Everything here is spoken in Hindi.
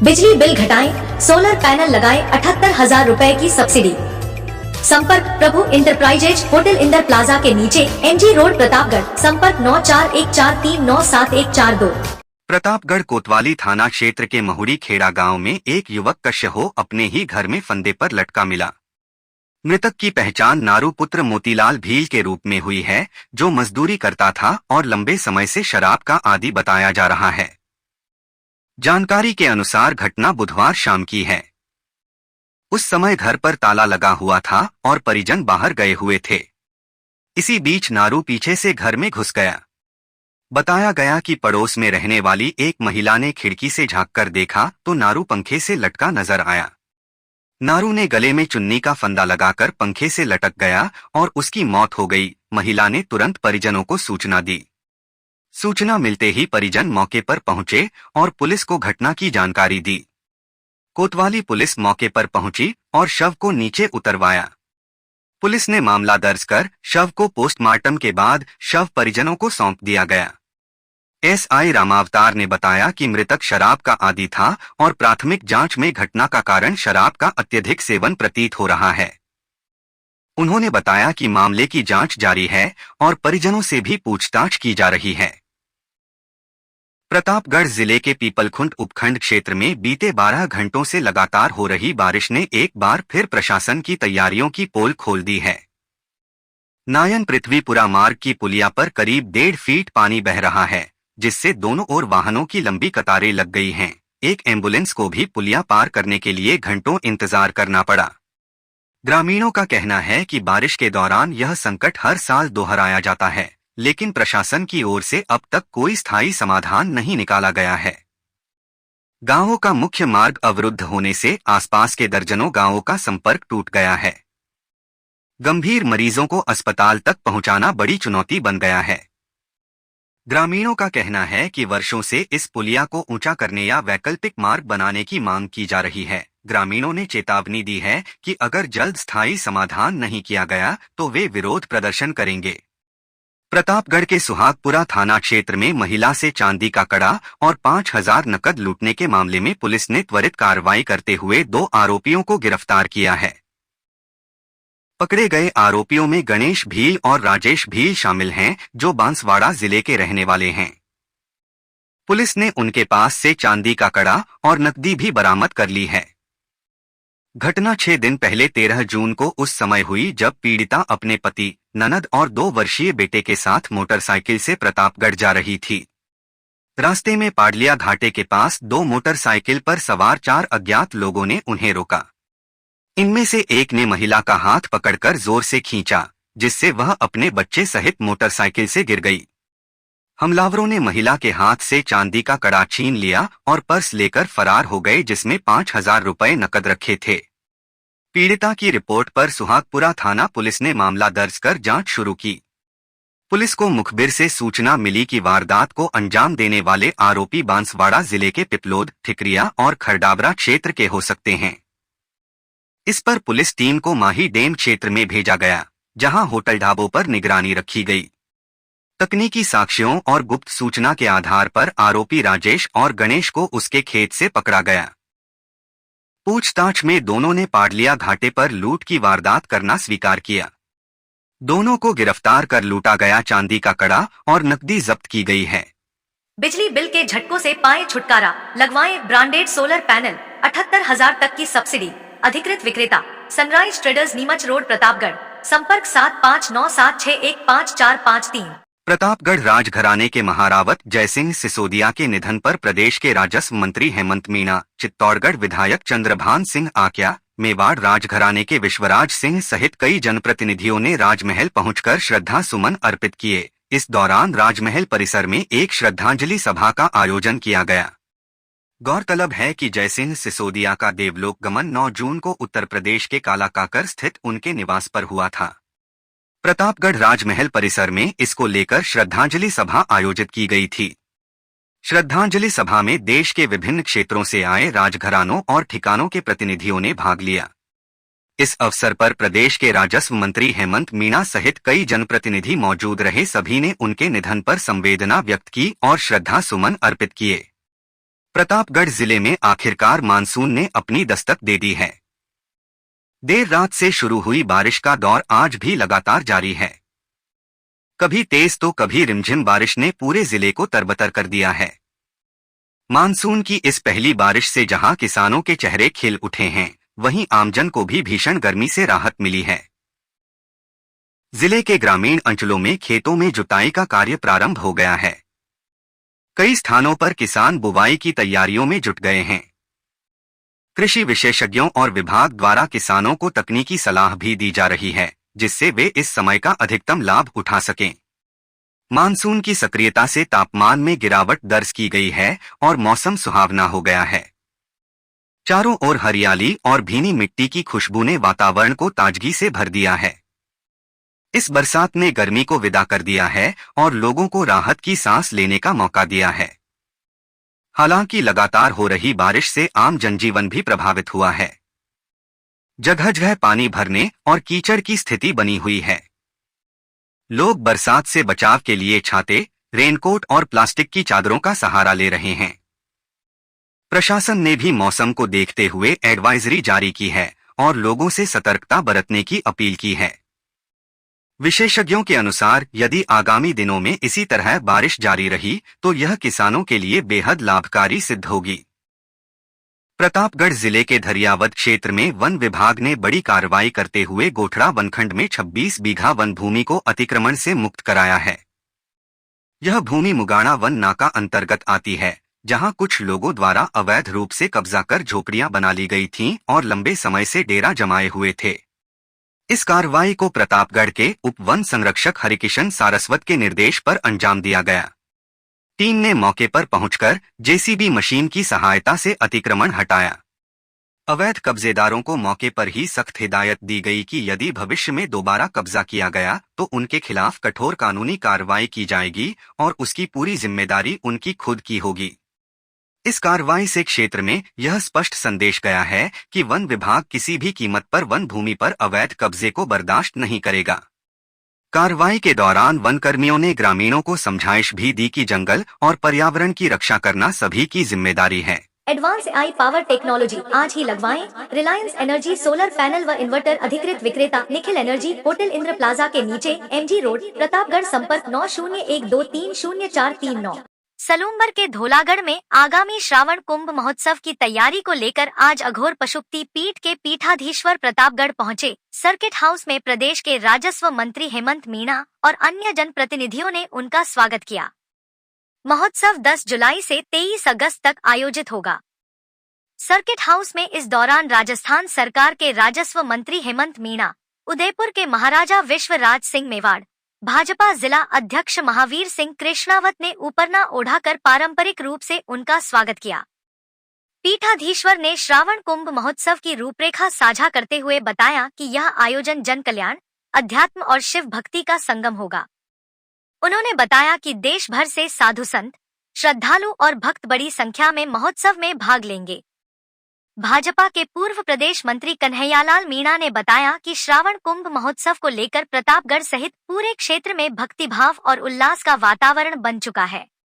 बिजली बिल घटाएं, सोलर पैनल लगाएं, 78,000 रुपए की सब्सिडी। संपर्क प्रभु इंटरप्राइजेज, होटल इंदर प्लाजा के नीचे, MG रोड, प्रतापगढ़। संपर्क 9414397142। प्रतापगढ़ कोतवाली थाना क्षेत्र के महुड़ी खेड़ा गांव में एक युवक का शव अपने ही घर में फंदे पर लटका मिला। मृतक की पहचान नारू पुत्र मोतीलाल भील के रूप में हुई है, जो मजदूरी करता था और लंबे समय से शराब का आदी बताया जा रहा है। जानकारी के अनुसार घटना बुधवार शाम की है। उस समय घर पर ताला लगा हुआ था और परिजन बाहर गए हुए थे। इसी बीच नारू पीछे से घर में घुस गया। बताया गया कि पड़ोस में रहने वाली एक महिला ने खिड़की से झांककर देखा तो नारू पंखे से लटका नजर आया। नारू ने गले में चुन्नी का फंदा लगाकर पंखे से लटक गया और उसकी मौत हो गई। महिला ने तुरंत परिजनों को सूचना दी। सूचना मिलते ही परिजन मौके पर पहुंचे और पुलिस को घटना की जानकारी दी। कोतवाली पुलिस मौके पर पहुंची और शव को नीचे उतरवाया। पुलिस ने मामला दर्ज कर शव को पोस्टमार्टम के बाद शव परिजनों को सौंप दिया गया। SI रामावतार ने बताया कि मृतक शराब का आदी था और प्राथमिक जांच में घटना का कारण शराब का अत्यधिक सेवन प्रतीत हो रहा है। उन्होंने बताया कि मामले की जांच जारी है और परिजनों से भी पूछताछ की जा रही है। प्रतापगढ़ जिले के पीपलखुंट उपखंड क्षेत्र में बीते 12 घंटों से लगातार हो रही बारिश ने एक बार फिर प्रशासन की तैयारियों की पोल खोल दी है। नायन पृथ्वीपुरा मार्ग की पुलिया पर करीब 1.5 फीट पानी बह रहा है, जिससे दोनों ओर वाहनों की लंबी कतारें लग गई हैं। एक एम्बुलेंस को भी पुलिया पार करने के लिए घंटों इंतजार करना पड़ा। ग्रामीणों का कहना है कि बारिश के दौरान यह संकट हर साल दोहराया जाता है, लेकिन प्रशासन की ओर से अब तक कोई स्थायी समाधान नहीं निकाला गया है। गांवों का मुख्य मार्ग अवरुद्ध होने से आसपास के दर्जनों गांवों का संपर्क टूट गया है। गंभीर मरीजों को अस्पताल तक पहुंचाना बड़ी चुनौती बन गया है। ग्रामीणों का कहना है कि वर्षों से इस पुलिया को ऊंचा करने या वैकल्पिक मार्ग बनाने की मांग की जा रही है। ग्रामीणों ने चेतावनी दी है कि अगर जल्द स्थायी समाधान नहीं किया गया तो वे विरोध प्रदर्शन करेंगे। प्रतापगढ़ के सुहागपुरा थाना क्षेत्र में महिला से चांदी का कड़ा और 5,000 नकद लूटने के मामले में पुलिस ने त्वरित कार्रवाई करते हुए 2 आरोपियों को गिरफ्तार किया है। पकड़े गए आरोपियों में गणेश भील और राजेश भील शामिल हैं, जो बांसवाड़ा जिले के रहने वाले हैं। पुलिस ने उनके पास से चांदी का कड़ा और नकदी भी बरामद कर ली है। घटना 6 दिन पहले 13 जून को उस समय हुई जब पीड़िता अपने पति, ननद और 2 वर्षीय बेटे के साथ मोटरसाइकिल से प्रतापगढ़ जा रही थी। रास्ते में पाडलिया घाटे के पास 2 मोटरसाइकिल पर सवार 4 अज्ञात लोगों ने उन्हें रोका। इनमें से एक ने महिला का हाथ पकड़कर जोर से खींचा, जिससे वह अपने बच्चे सहित मोटरसाइकिल से गिर गई। हमलावरों ने महिला के हाथ से चांदी का कड़ा छीन लिया और पर्स लेकर फरार हो गए, जिसमें 5,000 रुपए नकद रखे थे। पीड़िता की रिपोर्ट पर सुहागपुरा थाना पुलिस ने मामला दर्ज कर जांच शुरू की। पुलिस को मुखबिर से सूचना मिली कि वारदात को अंजाम देने वाले आरोपी बांसवाड़ा जिले के पिपलोद, ठिकरिया और खरडाबरा क्षेत्र के हो सकते हैं। इस पर पुलिस टीम को माही डेम क्षेत्र में भेजा गया, जहां होटल ढाबों पर निगरानी रखी गई। तकनीकी साक्ष्यों और गुप्त सूचना के आधार पर आरोपी राजेश और गणेश को उसके खेत से पकड़ा गया। पूछताछ में दोनों ने पाडलिया घाटे पर लूट की वारदात करना स्वीकार किया। दोनों को गिरफ्तार कर लूटा गया चांदी का कड़ा और नकदी जब्त की गई है। बिजली बिल के झटकों से पाएं छुटकारा, लगवाएं ब्रांडेड सोलर पैनल, 78,000 तक की सब्सिडी। अधिकृत विक्रेता sunrise traders, Neemuch road, Pratapgarh. संपर्क 7597615453। प्रतापगढ़ राजघराने के महारावत जयसिंह सिसोदिया के निधन पर प्रदेश के राजस्व मंत्री हेमंत मीणा, चित्तौड़गढ़ विधायक चंद्रभान सिंह आक्या, मेवाड़ राजघराने के विश्वराज सिंह सहित कई जनप्रतिनिधियों ने राजमहल पहुंचकर श्रद्धा सुमन अर्पित किए। इस दौरान राजमहल परिसर में एक श्रद्धांजलि सभा का आयोजन किया गया। गौरतलब है कि जयसिंह सिसोदिया का देवलोक गमन 9 जून को उत्तर प्रदेश के कालाकाकर स्थित उनके निवास पर हुआ था। प्रतापगढ़ राजमहल परिसर में इसको लेकर श्रद्धांजलि सभा आयोजित की गई थी। श्रद्धांजलि सभा में देश के विभिन्न क्षेत्रों से आए राजघरानों और ठिकानों के प्रतिनिधियों ने भाग लिया। इस अवसर पर प्रदेश के राजस्व मंत्री हेमंत मीणा सहित कई जनप्रतिनिधि मौजूद रहे। सभी ने उनके निधन पर संवेदना व्यक्त की और श्रद्धा सुमन अर्पित किए। प्रतापगढ़ जिले में आखिरकार मानसून ने अपनी दस्तक दे दी है। देर रात से शुरू हुई बारिश का दौर आज भी लगातार जारी है। कभी तेज तो कभी रिमझिम बारिश ने पूरे जिले को तरबतर कर दिया है। मानसून की इस पहली बारिश से जहां किसानों के चेहरे खिल उठे हैं, वहीं आमजन को भी भीषण गर्मी से राहत मिली है। जिले के ग्रामीण अंचलों में खेतों में जुताई का कार्य प्रारंभ हो गया है। कई स्थानों पर किसान बुवाई की तैयारियों में जुट गए हैं। कृषि विशेषज्ञों और विभाग द्वारा किसानों को तकनीकी सलाह भी दी जा रही है, जिससे वे इस समय का अधिकतम लाभ उठा सकें। मानसून की सक्रियता से तापमान में गिरावट दर्ज की गई है और मौसम सुहावना हो गया है। चारों ओर हरियाली और भीनी मिट्टी की खुशबू ने वातावरण को ताजगी से भर दिया है। इस बरसात ने गर्मी को विदा कर दिया है और लोगों को राहत की सांस लेने का मौका दिया है। हालांकि लगातार हो रही बारिश से आम जनजीवन भी प्रभावित हुआ है। जगह जगह पानी भरने और कीचड़ की स्थिति बनी हुई है। लोग बरसात से बचाव के लिए छाते, रेनकोट और प्लास्टिक की चादरों का सहारा ले रहे हैं। प्रशासन ने भी मौसम को देखते हुए एडवाइजरी जारी की है और लोगों से सतर्कता बरतने की अपील की है। विशेषज्ञों के अनुसार यदि आगामी दिनों में इसी तरह बारिश जारी रही तो यह किसानों के लिए बेहद लाभकारी सिद्ध होगी। प्रतापगढ़ जिले के धरियावद क्षेत्र में वन विभाग ने बड़ी कार्रवाई करते हुए गोठड़ा वनखंड में 26 बीघा वन भूमि को अतिक्रमण से मुक्त कराया है। यह भूमि मुगाना वन नाका अंतर्गत आती है, जहां कुछ लोगों द्वारा अवैध रूप से कब्जा कर झोपड़ियां बना ली गई थीं और लंबे समय से डेरा जमाए हुए थे। इस कार्रवाई को प्रतापगढ़ के उप वन संरक्षक हरिकिशन सारस्वत के निर्देश पर अंजाम दिया गया। टीम ने मौके पर पहुंचकर जेसीबी मशीन की सहायता से अतिक्रमण हटाया। अवैध कब्जेदारों को मौके पर ही सख्त हिदायत दी गई कि यदि भविष्य में दोबारा कब्जा किया गया तो उनके खिलाफ कठोर कानूनी कार्रवाई की जाएगी और उसकी पूरी जिम्मेदारी उनकी खुद की होगी। इस कार्रवाई से क्षेत्र में यह स्पष्ट संदेश गया है कि वन विभाग किसी भी कीमत पर वन भूमि पर अवैध कब्जे को बर्दाश्त नहीं करेगा। कार्रवाई के दौरान वन कर्मियों ने ग्रामीणों को समझाइश भी दी कि जंगल और पर्यावरण की रक्षा करना सभी की जिम्मेदारी है। एडवांस AI पावर टेक्नोलॉजी आज ही लगवाएं। रिलायंस एनर्जी सोलर पैनल व इन्वर्टर अधिकृत विक्रेता Nikhil energy, hotel Indra plaza के नीचे, MG रोड, प्रतापगढ़। संपर्क 9012304339। सलूम्बर के धोलागढ़ में आगामी श्रावण कुंभ महोत्सव की तैयारी को लेकर आज अघोर पशुपति पीठ के पीठाधीश्वर प्रतापगढ़ पहुंचे। सर्किट हाउस में प्रदेश के राजस्व मंत्री हेमंत मीणा और अन्य जनप्रतिनिधियों ने उनका स्वागत किया। महोत्सव 10 जुलाई से 23 अगस्त तक आयोजित होगा। सर्किट हाउस में इस दौरान राजस्थान सरकार के राजस्व मंत्री हेमंत मीणा, उदयपुर के महाराजा विश्वराज सिंह मेवाड़, भाजपा जिला अध्यक्ष महावीर सिंह कृष्णावत ने ऊपरना ओढ़ाकर पारंपरिक रूप से उनका स्वागत किया। पीठाधीश्वर ने श्रावण कुंभ महोत्सव की रूपरेखा साझा करते हुए बताया कि यह आयोजन जन कल्याण, अध्यात्म और शिव भक्ति का संगम होगा। उन्होंने बताया कि देश भर से साधु संत, श्रद्धालु और भक्त बड़ी संख्या में महोत्सव में भाग लेंगे। भाजपा के पूर्व प्रदेश मंत्री कन्हैयालाल मीणा ने बताया कि श्रावण कुंभ महोत्सव को लेकर प्रतापगढ़ सहित पूरे क्षेत्र में भक्तिभाव और उल्लास का वातावरण बन चुका है।